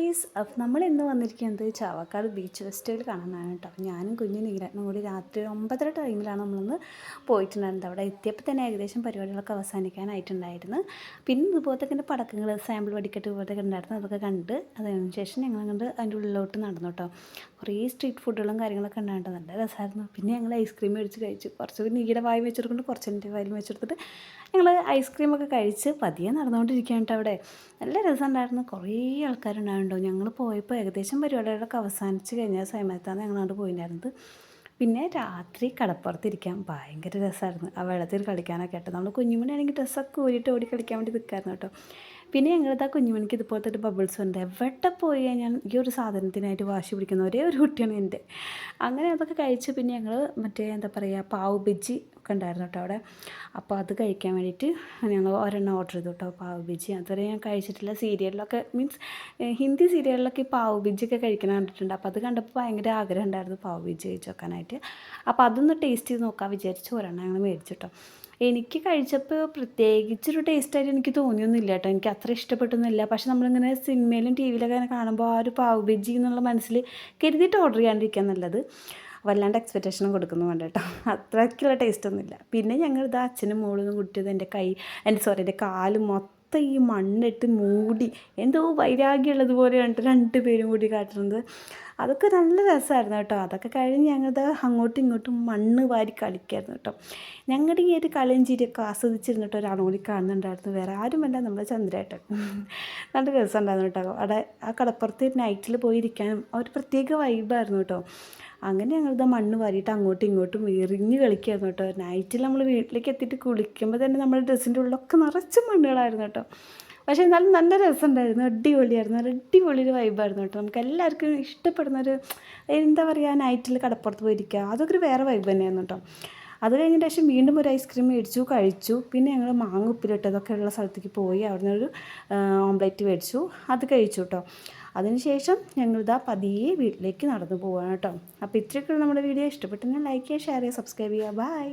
Guys, അപ്പം നമ്മൾ ഇന്ന് വന്നിരിക്കുന്നത് ചാവക്കാട് ബീച്ച് ഫെസ്റ്റിവൽ കാണാനാണ് കേട്ടോ. അപ്പോൾ ഞാനും കുഞ്ഞു നീരനും കൂടി രാത്രി 9:30 ടൈമിലാണ് നമ്മളൊന്ന് പോയിട്ടുണ്ടായിരുന്നത്. അവിടെ എത്തിയപ്പോൾ തന്നെ ഏകദേശം പരിപാടികളൊക്കെ അവസാനിക്കാനായിട്ടുണ്ടായിരുന്നു. പിന്നെ ഇതുപോലത്തെ തന്നെ പടക്കങ്ങൾ, സാമ്പിൾ വെടിക്കെട്ട് പോലത്തെ ഉണ്ടായിരുന്നു. അതൊക്കെ കണ്ട് അതിന് ശേഷം ഞങ്ങൾ കണ്ട് അതിൻ്റെ ഉള്ളിലോട്ട് നടന്നു കേട്ടോ. കുറേ സ്ട്രീറ്റ് ഫുഡുകളും കാര്യങ്ങളൊക്കെ ഉണ്ടായിട്ട് നല്ല രസമായിരുന്നു. പിന്നെ ഞങ്ങൾ ഐസ്ക്രീം മേടിച്ച് കഴിച്ചു. കുറച്ച് നീയുടെ വായി വെച്ചെടുക്കൊണ്ട് കുറച്ച് എൻ്റെ വായിൽ വെച്ചെടുത്തിട്ട് ഞങ്ങൾ ഐസ്ക്രീമൊക്കെ കഴിച്ച് പതിയെ നടന്നുകൊണ്ടിരിക്കുകയാണ് കേട്ടോ. അവിടെ നല്ല രസമുണ്ടായിരുന്നു. കുറേ ആൾക്കാരുണ്ടായിട്ടുണ്ടോ. ഞങ്ങൾ പോയപ്പോൾ ഏകദേശം പരിപാടികളൊക്കെ അവസാനിച്ച് കഴിഞ്ഞ സമയത്താണ് ഞങ്ങളങ്ങോട്ട് പോയിട്ടുണ്ടായിരുന്നത്. പിന്നെ രാത്രി കടപ്പുറത്തിരിക്കാൻ ഭയങ്കര രസമായിരുന്നു. ആ വെള്ളത്തിൽ കളിക്കാനൊക്കെ ആയിട്ട് നമ്മൾ കുഞ്ഞുമണിയാണെങ്കിൽ ഡ്രസ്സൊക്കെ ഊരിയിട്ട് ഓടി കളിക്കാൻ വേണ്ടി നിൽക്കായിരുന്നു കേട്ടോ. പിന്നെ ഞങ്ങളിതാ കുഞ്ഞുമണിക്ക് ഇതുപോലത്തെ ഒരു ബബിൾസ് ഉണ്ട്. എവിടെ പോയി കഴിഞ്ഞാൽ ഈ ഒരു സാധനത്തിനായിട്ട് വാശി പിടിക്കുന്ന ഒരേ ഒരു കുട്ടിയാണ് എൻ്റെ. അങ്ങനെ അതൊക്കെ കഴിച്ച് പിന്നെ ഞങ്ങൾ മറ്റേ എന്താ പറയുക പാവ് ബജ്ജി ഒക്കെ ഉണ്ടായിരുന്നു കേട്ടോ അവിടെ. അപ്പോൾ അത് കഴിക്കാൻ വേണ്ടിയിട്ട് ഞങ്ങൾ ഒരെണ്ണം ഓർഡർ ചെയ്തു കേട്ടോ, പാവ് ബജ്ജി. അതുവരെ ഞാൻ കഴിച്ചിട്ടില്ല. സീരിയലിലൊക്കെ മീൻസ് ഹിന്ദി സീരിയലിലൊക്കെ ഈ പാവ് ബജ്ജിയൊക്കെ കഴിക്കണം കണ്ടിട്ടുണ്ട്. അപ്പോൾ അത് കണ്ടപ്പോൾ ഭയങ്കര ആഗ്രഹം ഉണ്ടായിരുന്നു പാവ് ബജ്ജി കഴിച്ച് നോക്കാനായിട്ട്. അപ്പോൾ അതൊന്ന് ടേസ്റ്റ് ചെയ്ത് നോക്കാൻ വിചാരിച്ച് ഒരെണ്ണം ഞങ്ങൾ മേടിച്ചു കേട്ടോ. എനിക്ക് കഴിച്ചപ്പോൾ പ്രത്യേകിച്ചൊരു ടേസ്റ്റായിട്ട് എനിക്ക് തോന്നിയൊന്നുമില്ല കേട്ടോ. എനിക്ക് അത്ര ഇഷ്ടപ്പെട്ടൊന്നുമില്ല. പക്ഷെ നമ്മളിങ്ങനെ സിനിമയിലും ടി വിയിലൊക്കെ ഇങ്ങനെ കാണുമ്പോൾ ആ ഒരു പാവ് ബജ്ജി എന്നുള്ള മനസ്സിൽ കരുതിയിട്ട് ഓർഡർ ചെയ്യാണ്ടിരിക്കാൻ നല്ലത്. വല്ലാണ്ട് എക്സ്പെക്റ്റേഷനും കൊടുക്കുന്നു വേണ്ട കേട്ടോ. അത്രയ്ക്കുള്ള ടേസ്റ്റൊന്നുമില്ല. പിന്നെ ഞങ്ങളിത് അച്ഛനും മോളൊന്നും കുട്ടിയത് എൻ്റെ എൻ്റെ കാല് മൊത്തം ഈ മണ്ണിട്ട് മൂടി എന്തോ വൈരാഗ്യമുള്ളത് രണ്ട് പേരും കൂടി കാട്ടുന്നത്. അതൊക്കെ നല്ല രസമായിരുന്നു കേട്ടോ. അതൊക്കെ കഴിഞ്ഞ് ഞങ്ങളിത് അങ്ങോട്ടും ഇങ്ങോട്ടും മണ്ണ് വാരി കളിക്കായിരുന്നു കേട്ടോ. ഞങ്ങളുടെ ഈ ഒരു കളിയും ചിരിയൊക്കെ ആസ്വദിച്ചിരുന്നിട്ട് ഒരാളും കൂടി കാണുന്നുണ്ടായിരുന്നു. വേറെ ആരുമല്ല, നമ്മുടെ ചന്ദ്രേട്ടൻ. നല്ല രസമുണ്ടായിരുന്നു കേട്ടോ. അവിടെ ആ കടപ്പുറത്ത് നൈറ്റിൽ പോയിരിക്കാനും ഒരു പ്രത്യേക വൈബായിരുന്നു കേട്ടോ. അങ്ങനെ ഞങ്ങളിത് മണ്ണ് വാരിയിട്ട് അങ്ങോട്ടും ഇങ്ങോട്ടും എറിഞ്ഞ് കളിക്കായിരുന്നു കേട്ടോ. നൈറ്റിൽ നമ്മൾ വീട്ടിലേക്ക് എത്തിയിട്ട് കുളിക്കുമ്പോൾ തന്നെ നമ്മുടെ ഡ്രസ്സിൻ്റെ ഉള്ളിലൊക്കെ നിറച്ച് മണ്ണുകളായിരുന്നു കേട്ടോ. പക്ഷേ എന്നാലും നല്ല രസമുണ്ടായിരുന്നു. അടിപൊളിയായിരുന്നു. അടിപൊളി ഒരു വൈബായിരുന്നു കേട്ടോ. നമുക്ക് എല്ലാവർക്കും ഇഷ്ടപ്പെടുന്നൊരു എന്താ പറയുക, നൈറ്റിൽ കടപ്പുറത്ത് പോയിരിക്കുക, അതൊക്കെ ഒരു വേറെ വൈബ് തന്നെയായിരുന്നു കേട്ടോ. അത് കഴിഞ്ഞതിന് ശേഷം വീണ്ടും ഒരു ഐസ്ക്രീം മേടിച്ചു, കഴിച്ചു. പിന്നെ ഞങ്ങൾ മാങ്ങ ഉപ്പിലിട്ടതൊക്കെ ഉള്ള സ്ഥലത്തേക്ക് പോയി അവിടെ നിന്നൊരു ഓംലെറ്റ് മേടിച്ചു, അത് കഴിച്ചു കേട്ടോ. അതിനുശേഷം ഞങ്ങളിതാ പതിയെ വീട്ടിലേക്ക് നടന്നു പോവുകയാണ് കേട്ടോ. അപ്പോൾ ഇത്രയൊക്കെയുള്ള നമ്മുടെ വീഡിയോ. ഇഷ്ടപ്പെട്ടെങ്കിൽ ലൈക്ക് ചെയ്യുക, ഷെയർ ചെയ്യുക, സബ്സ്ക്രൈബ് ചെയ്യുക. ബൈ.